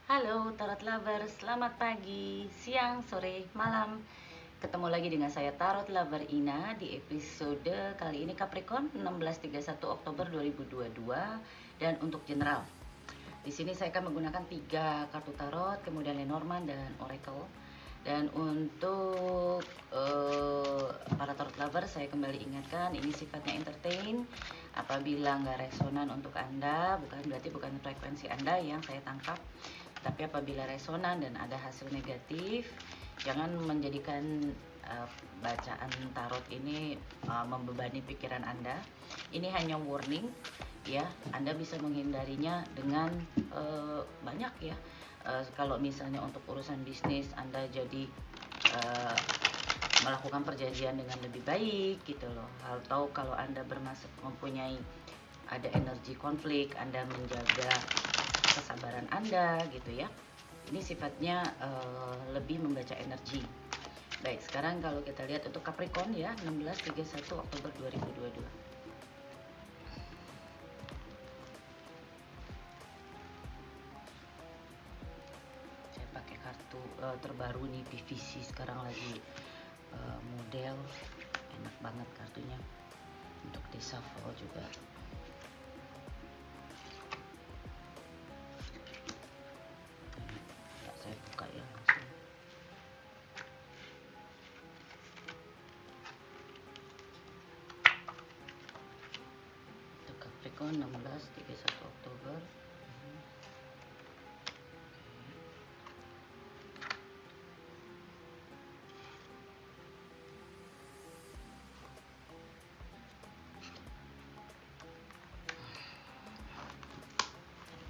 Halo Tarot Lover, selamat pagi, siang, sore, malam. Ketemu lagi dengan saya Tarot Lover Ina di episode kali ini Capricorn 1631 Oktober 2022 dan untuk general. Di sini saya akan menggunakan 3 kartu tarot, kemudian Lenormand dan Oracle. Dan untuk para tarot lover, saya kembali ingatkan ini sifatnya entertain. Apabila nggak resonan untuk Anda, bukan frekuensi Anda yang saya tangkap. Tapi apabila resonan dan ada hasil negatif, jangan menjadikan bacaan tarot ini membebani pikiran Anda. Ini hanya warning ya. Anda bisa menghindarinya dengan banyak ya. Kalau misalnya untuk urusan bisnis Anda jadi melakukan perjanjian dengan lebih baik gitu loh. Atau kalau Anda mempunyai ada energi konflik, Anda menjaga kesabaran Anda gitu ya. Ini sifatnya lebih membaca energi. Baik, sekarang kalau kita lihat untuk Capricorn ya, 1631 Oktober 2022. Saya pakai kartu terbaru nih, PVC sekarang lagi model, enak banget kartunya untuk di shuffle juga. Saya buka ya langsung. Untuk Capricorn 1631 Oktober.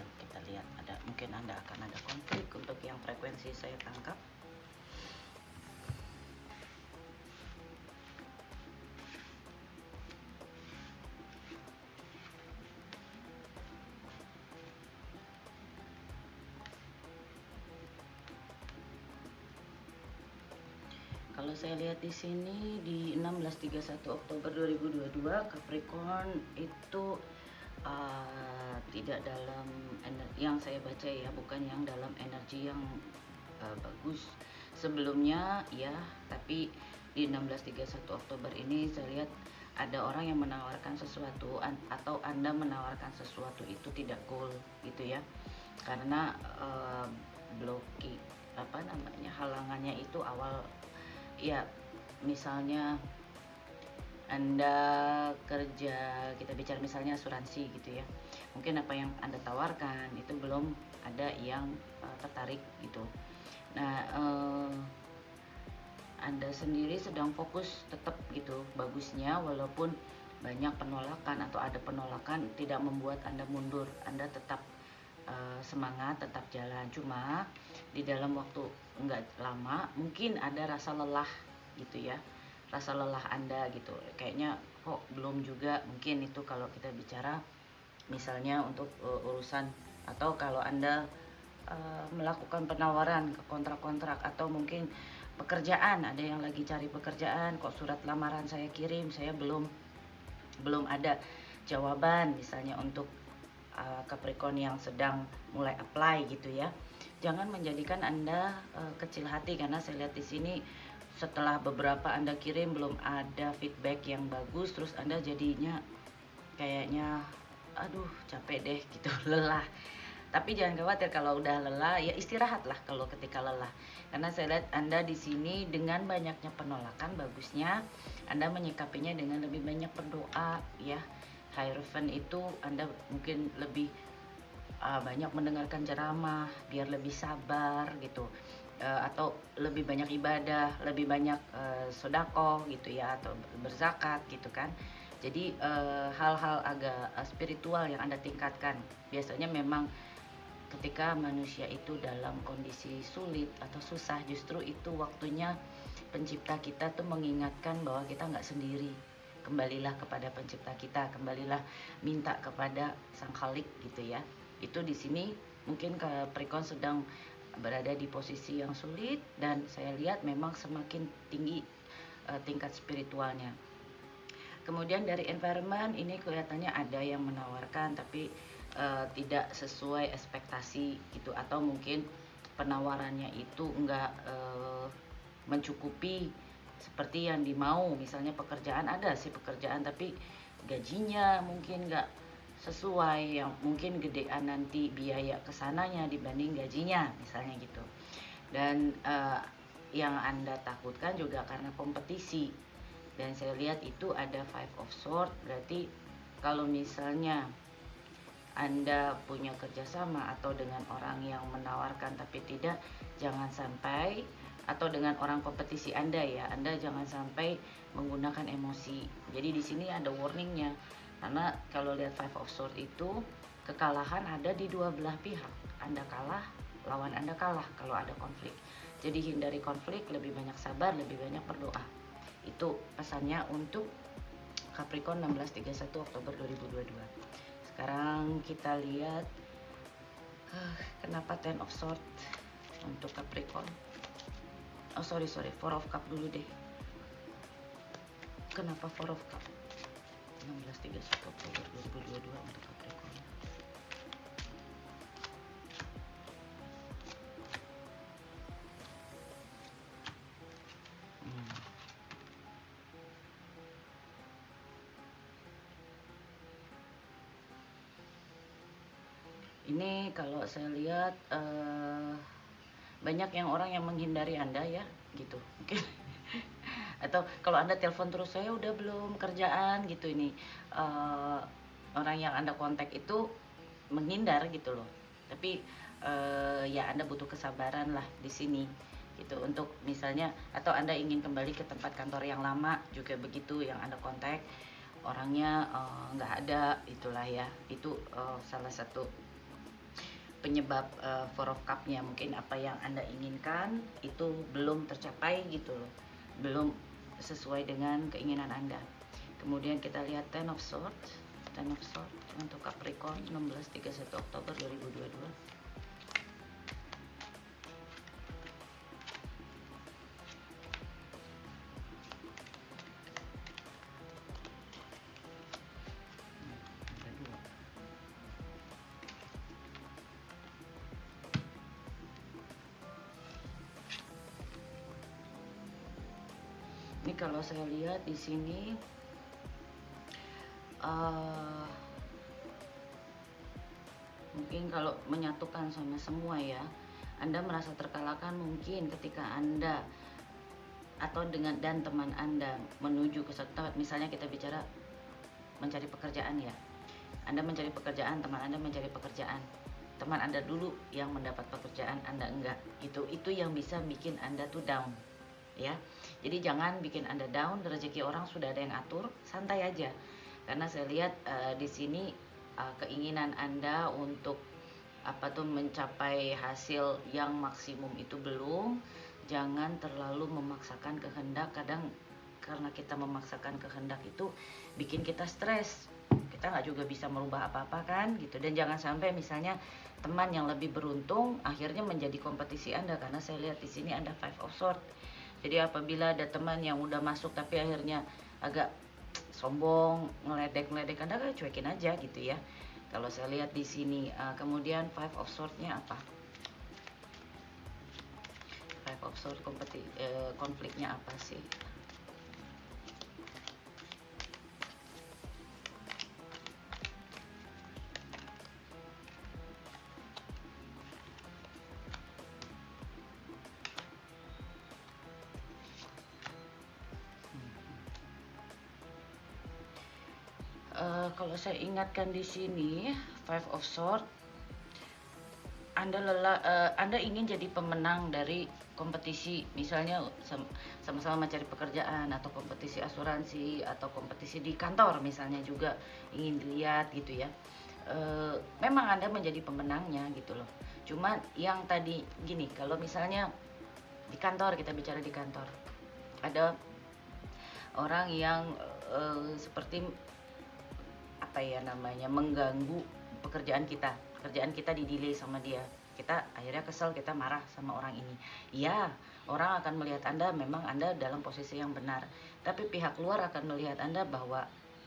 Kita lihat, mungkin Anda akan ada konflik untuk yang frekuensi saya tangkap. Kalau saya lihat di sini di 1631 Oktober 2022, Capricorn itu tidak dalam yang saya baca ya, bukan yang dalam energi yang bagus sebelumnya ya, tapi di 1631 Oktober ini saya lihat ada orang yang menawarkan sesuatu atau Anda menawarkan sesuatu itu tidak goal gitu ya, karena halangannya itu awal ya. Misalnya Anda kerja, kita bicara misalnya asuransi gitu ya, mungkin apa yang Anda tawarkan itu belum ada yang tertarik gitu. Nah, Anda sendiri sedang fokus tetap gitu bagusnya, walaupun banyak penolakan atau ada penolakan tidak membuat Anda mundur. Anda tetap semangat, tetap jalan. Cuma di dalam waktu enggak lama mungkin ada rasa lelah gitu ya, rasa lelah Anda gitu, kayaknya kok belum juga. Mungkin itu kalau kita bicara misalnya untuk urusan, atau kalau Anda melakukan penawaran ke kontrak-kontrak, atau mungkin pekerjaan, ada yang lagi cari pekerjaan, kok surat lamaran saya kirim, saya belum ada jawaban misalnya. Untuk Capricorn yang sedang mulai apply gitu ya, jangan menjadikan Anda kecil hati, karena saya lihat di sini setelah beberapa Anda kirim belum ada feedback yang bagus, terus Anda jadinya kayaknya aduh capek deh gitu, lelah. Tapi jangan khawatir, kalau udah lelah ya istirahatlah kalau ketika lelah. Karena saya lihat Anda di sini dengan banyaknya penolakan, bagusnya Anda menyikapinya dengan lebih banyak berdoa ya. Hierophant itu Anda mungkin lebih banyak mendengarkan ceramah biar lebih sabar gitu, atau lebih banyak ibadah, lebih banyak sedekah gitu ya, atau berzakat gitu kan. Jadi hal-hal agak spiritual yang Anda tingkatkan. Biasanya memang ketika manusia itu dalam kondisi sulit atau susah, justru itu waktunya pencipta kita tuh mengingatkan bahwa kita nggak sendiri. Kembalilah kepada pencipta kita, kembalilah minta kepada sang khalik gitu ya. Itu di sini mungkin Capricorn sedang berada di posisi yang sulit, dan saya lihat memang semakin tinggi tingkat spiritualnya. Kemudian dari environment ini kelihatannya ada yang menawarkan tapi tidak sesuai ekspektasi gitu, atau mungkin penawarannya itu enggak mencukupi seperti yang dimau. Misalnya pekerjaan, ada sih pekerjaan tapi gajinya mungkin enggak sesuai, yang mungkin gedean nanti biaya kesananya dibanding gajinya misalnya gitu. Dan yang Anda takutkan juga karena kompetisi, dan saya lihat itu ada Five of Swords. Berarti kalau misalnya Anda punya kerjasama atau dengan orang yang menawarkan tapi tidak, jangan sampai, atau dengan orang kompetisi Anda ya, Anda jangan sampai menggunakan emosi. Jadi di sini ada warningnya, karena kalau lihat Five of Swords itu kekalahan ada di dua belah pihak. Anda kalah, lawan Anda kalah kalau ada konflik. Jadi hindari konflik, lebih banyak sabar, lebih banyak berdoa. Itu pesannya untuk Capricorn 16-31 Oktober 2022. Sekarang kita lihat kenapa Ten of Swords untuk Capricorn. Oh sorry, Four of Cup dulu deh. Kenapa Four of Cup? 16-31 Oktober 2022 untuk Capricorn. Ini kalau saya lihat banyak yang orang yang menghindari Anda ya gitu mungkin. Atau kalau Anda telepon terus, saya udah belum kerjaan gitu, ini orang yang Anda kontak itu menghindar gitu loh. Tapi ya Anda butuh kesabaran lah di sini gitu, untuk misalnya, atau Anda ingin kembali ke tempat kantor yang lama juga begitu, yang Anda kontak orangnya nggak ada, itulah ya, itu salah satu penyebab Four of Cup-nya. Mungkin apa yang Anda inginkan itu belum tercapai gitu loh, belum sesuai dengan keinginan Anda. Kemudian kita lihat Ten of Swords untuk Capricorn 16-31 Oktober 2022. Ini kalau saya lihat di sini mungkin kalau menyatukan sama semua ya, Anda merasa terkalahkan mungkin ketika Anda atau dengan dan teman Anda menuju ke suatu tempat. Misalnya kita bicara mencari pekerjaan ya, Anda mencari pekerjaan, teman Anda mencari pekerjaan, teman Anda dulu yang mendapat pekerjaan, Anda enggak, itu yang bisa bikin Anda tuh down ya. Jadi jangan bikin Anda down, rezeki orang sudah ada yang atur, santai aja. Karena saya lihat di sini keinginan Anda untuk mencapai hasil yang maksimum itu belum. Jangan terlalu memaksakan kehendak. Kadang karena kita memaksakan kehendak itu bikin kita stres. Kita nggak juga bisa merubah apa-apa kan gitu. Dan jangan sampai misalnya teman yang lebih beruntung akhirnya menjadi kompetisi Anda, karena saya lihat di sini Anda Five of Swords. Jadi apabila ada teman yang udah masuk tapi akhirnya agak sombong, ngeledek Anda kan cuekin aja gitu ya. Kalau saya lihat di sini, kemudian Five of Swords-nya apa? Five of Swords konfliknya apa sih? Kalau saya ingatkan di sini Five of Swords, Anda ingin jadi pemenang dari kompetisi, misalnya sama-sama mencari pekerjaan, atau kompetisi asuransi, atau kompetisi di kantor misalnya juga ingin dilihat gitu ya. Memang Anda menjadi pemenangnya gitu loh. Cuma yang tadi gini, kalau misalnya di kantor, kita bicara di kantor, ada orang yang seperti mengganggu pekerjaan kita di-delay sama dia. Kita akhirnya kesel, kita marah sama orang ini. Iya, orang akan melihat Anda memang Anda dalam posisi yang benar, tapi pihak luar akan melihat Anda bahwa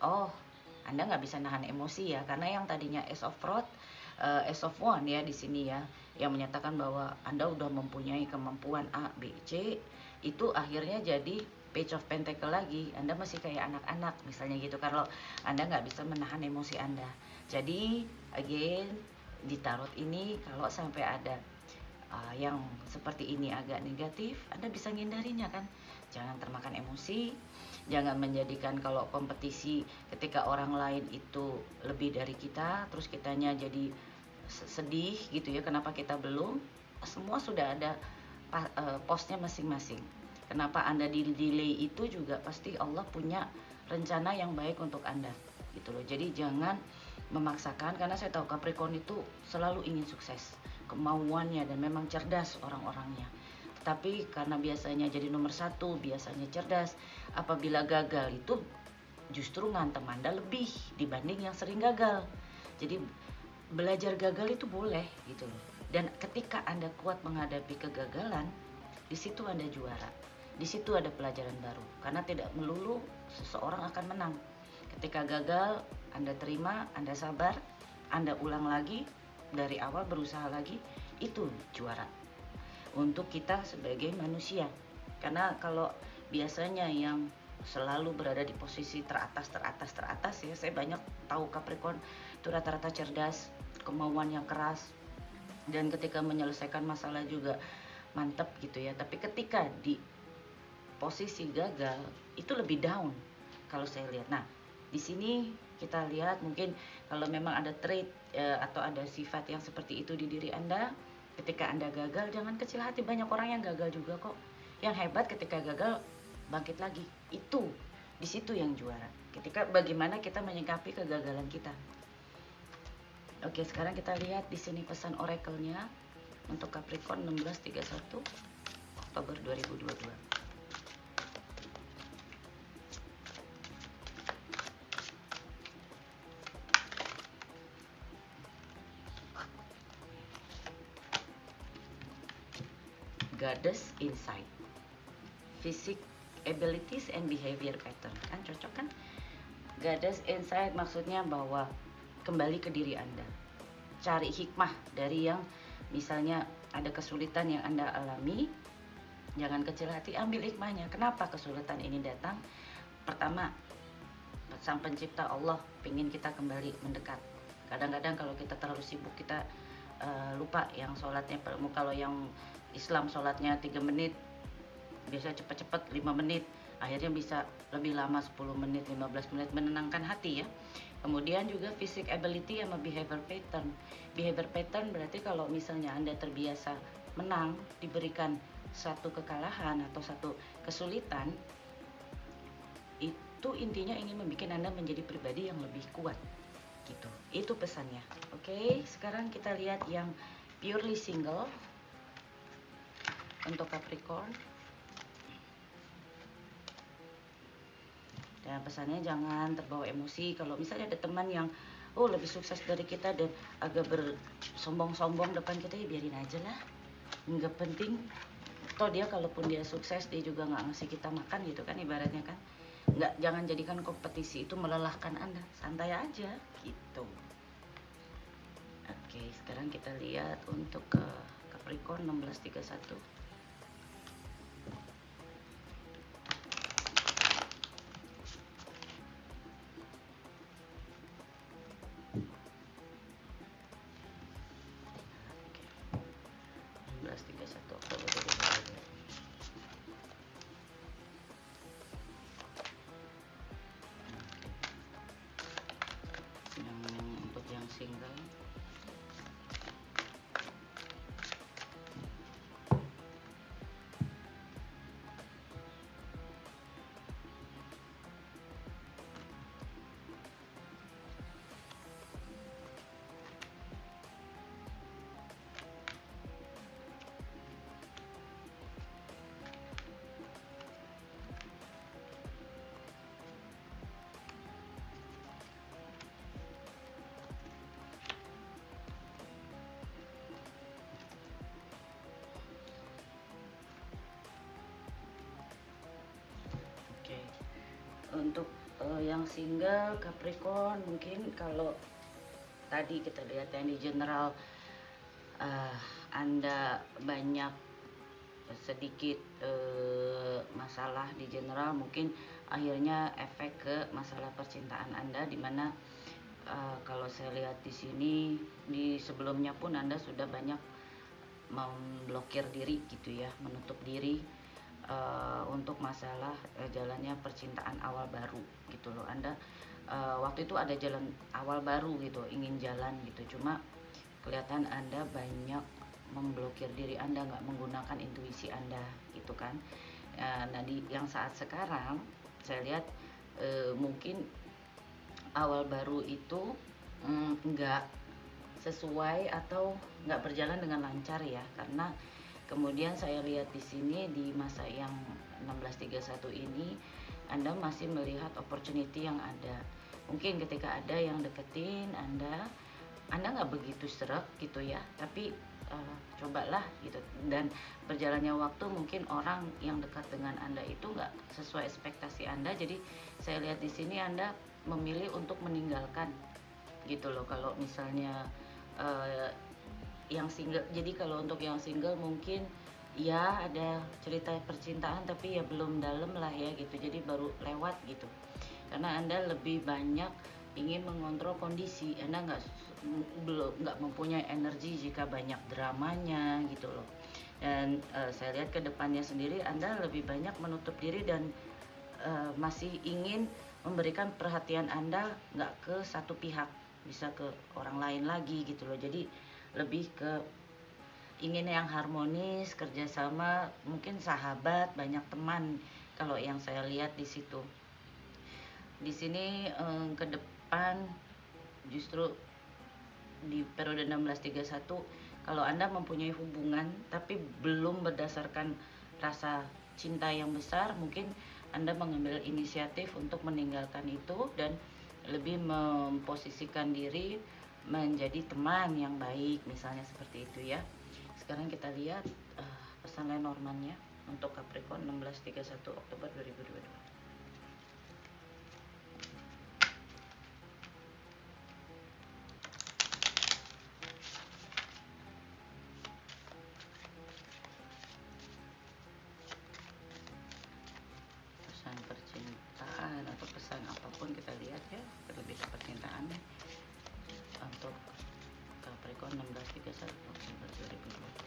oh, Anda nggak bisa nahan emosi ya, karena yang tadinya Ace of One ya di sini ya, yang menyatakan bahwa Anda udah mempunyai kemampuan A, B, C, itu akhirnya jadi Page of Pentacle lagi. Anda masih kayak anak-anak misalnya gitu, kalau Anda nggak bisa menahan emosi Anda. Jadi again, di tarot ini kalau sampai ada yang seperti ini agak negatif, Anda bisa ngindarinya kan. Jangan termakan emosi, jangan menjadikan kalau kompetisi ketika orang lain itu lebih dari kita, terus kitanya jadi sedih gitu ya, kenapa kita belum. Semua sudah ada posnya masing-masing. Kenapa Anda di delay itu juga pasti Allah punya rencana yang baik untuk Anda gitu loh. Jadi jangan memaksakan, karena saya tahu Capricorn itu selalu ingin sukses, kemauannya, dan memang cerdas orang-orangnya. Tapi karena biasanya jadi nomor satu, biasanya cerdas, apabila gagal itu justru ngantem Anda lebih dibanding yang sering gagal. Jadi belajar gagal itu boleh gitu loh. Dan ketika Anda kuat menghadapi kegagalan, di situ Anda juara. Di situ ada pelajaran baru. Karena tidak melulu seseorang akan menang. Ketika gagal, Anda terima, Anda sabar, Anda ulang lagi, dari awal berusaha lagi, itu juara. Untuk kita sebagai manusia. Karena kalau biasanya yang selalu berada di posisi teratas ya, saya banyak tahu Capricorn itu rata-rata cerdas, kemauan yang keras, dan ketika menyelesaikan masalah juga mantep gitu ya. Tapi ketika di posisi gagal itu lebih down kalau saya lihat. Nah, di sini kita lihat mungkin kalau memang ada trait atau ada sifat yang seperti itu di diri Anda, ketika Anda gagal jangan kecil hati, banyak orang yang gagal juga kok. Yang hebat ketika gagal bangkit lagi. Itu di situ yang juara. Ketika bagaimana kita menyikapi kegagalan kita. Oke, sekarang kita lihat di sini pesan oracle-nya untuk Capricorn 1631 Oktober 2022. Goddess insight, physique, abilities and behavior pattern. Kan cocok kan? Goddess insight maksudnya bahwa kembali ke diri Anda. Cari hikmah dari yang misalnya ada kesulitan yang Anda alami. Jangan kecil hati, ambil hikmahnya. Kenapa kesulitan ini datang? Pertama, Sang Pencipta Allah ingin kita kembali mendekat. Kadang-kadang kalau kita terlalu sibuk, kita lupa yang sholatnya. Kalau yang Islam sholatnya 3 menit, biasanya cepat-cepat 5 menit, akhirnya bisa lebih lama 10 menit, 15 menit, menenangkan hati ya. Kemudian juga physique ability sama behavior pattern. Behavior pattern berarti kalau misalnya Anda terbiasa menang, diberikan satu kekalahan atau satu kesulitan, itu intinya ingin membuat Anda menjadi pribadi yang lebih kuat gitu. Itu pesannya. Oke, sekarang kita lihat yang purely single untuk Capricorn. Dan pesannya jangan terbawa emosi. Kalau misalnya ada teman yang lebih sukses dari kita dan agak bersombong-sombong depan kita, ya biarin aja lah, nggak penting. Toh dia kalaupun dia sukses, dia juga nggak ngasih kita makan gitu kan, ibaratnya kan. Jangan jadikan kompetisi itu melelahkan Anda, santai aja gitu. Oke, sekarang kita lihat untuk Capricorn 1631. Yang single untuk yang single Capricorn, mungkin kalau tadi kita lihat yang di general Anda banyak sedikit masalah di general, mungkin akhirnya efek ke masalah percintaan Anda, dimana kalau saya lihat di sini di sebelumnya pun Anda sudah banyak memblokir diri gitu ya, menutup diri untuk masalah jalannya percintaan awal baru gitu loh. Anda waktu itu ada jalan awal baru gitu, ingin jalan gitu, cuma kelihatan Anda banyak memblokir diri Anda, nggak menggunakan intuisi Anda gitu kan. Nah di yang saat sekarang saya lihat mungkin awal baru itu nggak sesuai atau nggak berjalan dengan lancar ya, karena kemudian saya lihat di sini di masa yang 1631 ini Anda masih melihat opportunity yang ada. Mungkin ketika ada yang deketin Anda nggak begitu serak gitu ya, tapi cobalah gitu. Dan berjalannya waktu mungkin orang yang dekat dengan Anda itu nggak sesuai ekspektasi Anda, jadi saya lihat di sini Anda memilih untuk meninggalkan gitu loh. Kalau misalnya yang single, jadi kalau untuk yang single mungkin ya ada cerita percintaan tapi ya belum dalam lah ya gitu, jadi baru lewat gitu, karena Anda lebih banyak ingin mengontrol kondisi. Anda nggak mempunyai energi jika banyak dramanya gitu loh. Dan saya lihat ke depannya sendiri Anda lebih banyak menutup diri dan masih ingin memberikan perhatian Anda nggak ke satu pihak, bisa ke orang lain lagi gitu loh. Jadi lebih ke ingin yang harmonis, kerjasama, mungkin sahabat, banyak teman. Kalau yang saya lihat di situ, di sini ke depan justru di periode 1631, kalau Anda mempunyai hubungan tapi belum berdasarkan rasa cinta yang besar, mungkin Anda mengambil inisiatif untuk meninggalkan itu dan lebih memposisikan diri menjadi teman yang baik, misalnya seperti itu ya. Sekarang kita lihat pesan Lenormandnya untuk Capricorn 1631 Oktober 2022. Pesan percintaan atau pesan apapun kita lihat ya, lebih ke percintaan untuk Capricorn 1631 Oktober 2022.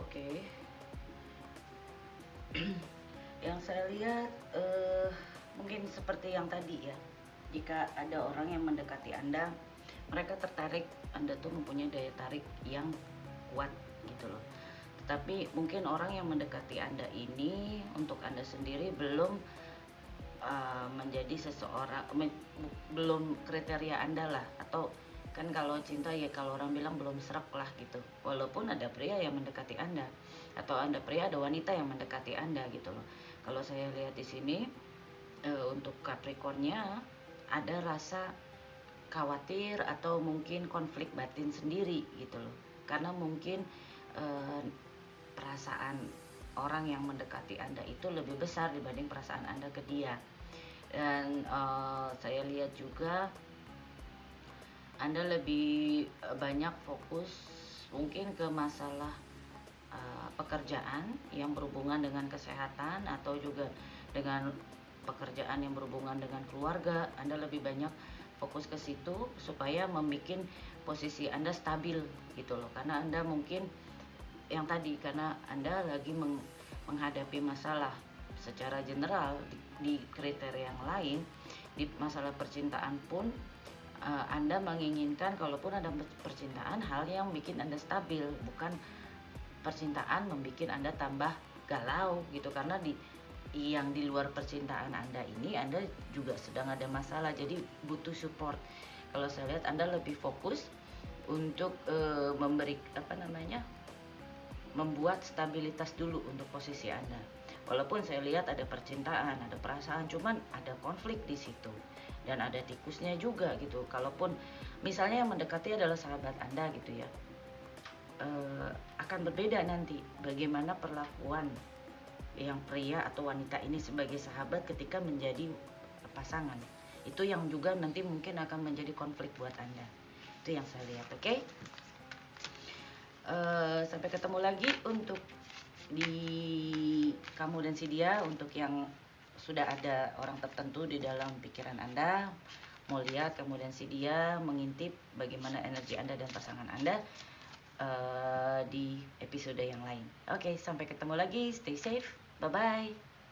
Oke. Yang saya lihat mungkin seperti yang tadi ya, jika ada orang yang mendekati Anda, mereka tertarik, Anda tuh mempunyai daya tarik yang kuat gitu loh. Tetapi mungkin orang yang mendekati Anda ini untuk Anda sendiri belum menjadi seseorang, belum kriteria Anda lah. Atau kan kalau cinta ya, kalau orang bilang belum serak lah gitu, walaupun ada pria yang mendekati Anda atau ada pria, ada wanita yang mendekati Anda gitu loh. Kalau saya lihat di sini untuk Capricornnya ada rasa khawatir atau mungkin konflik batin sendiri gitu loh, karena mungkin perasaan orang yang mendekati Anda itu lebih besar dibanding perasaan Anda ke dia. Dan saya lihat juga Anda lebih banyak fokus mungkin ke masalah pekerjaan yang berhubungan dengan kesehatan, atau juga dengan pekerjaan yang berhubungan dengan keluarga. Anda lebih banyak fokus ke situ supaya membuat posisi Anda stabil gitu loh, karena Anda mungkin yang tadi, karena Anda lagi menghadapi masalah secara general di kriteria yang lain, di masalah percintaan pun Anda menginginkan kalaupun ada percintaan hal yang bikin Anda stabil, bukan percintaan membuat Anda tambah galau gitu, karena yang di luar percintaan Anda ini Anda juga sedang ada masalah, jadi butuh support. Kalau saya lihat Anda lebih fokus untuk membuat stabilitas dulu untuk posisi Anda. Walaupun saya lihat ada percintaan, ada perasaan, cuman ada konflik di situ dan ada tikusnya juga gitu. Kalaupun misalnya yang mendekati adalah sahabat Anda gitu ya, akan berbeda nanti bagaimana perlakuan yang pria atau wanita ini sebagai sahabat ketika menjadi pasangan. Itu yang juga nanti mungkin akan menjadi konflik buat Anda. Itu yang saya lihat, oke? Sampai ketemu lagi untuk di kamu dan si dia, untuk yang sudah ada orang tertentu di dalam pikiran Anda, mau lihat kamu dan si dia, mengintip bagaimana energi Anda dan pasangan Anda di episode yang lain. Oke, sampai ketemu lagi, stay safe, bye-bye.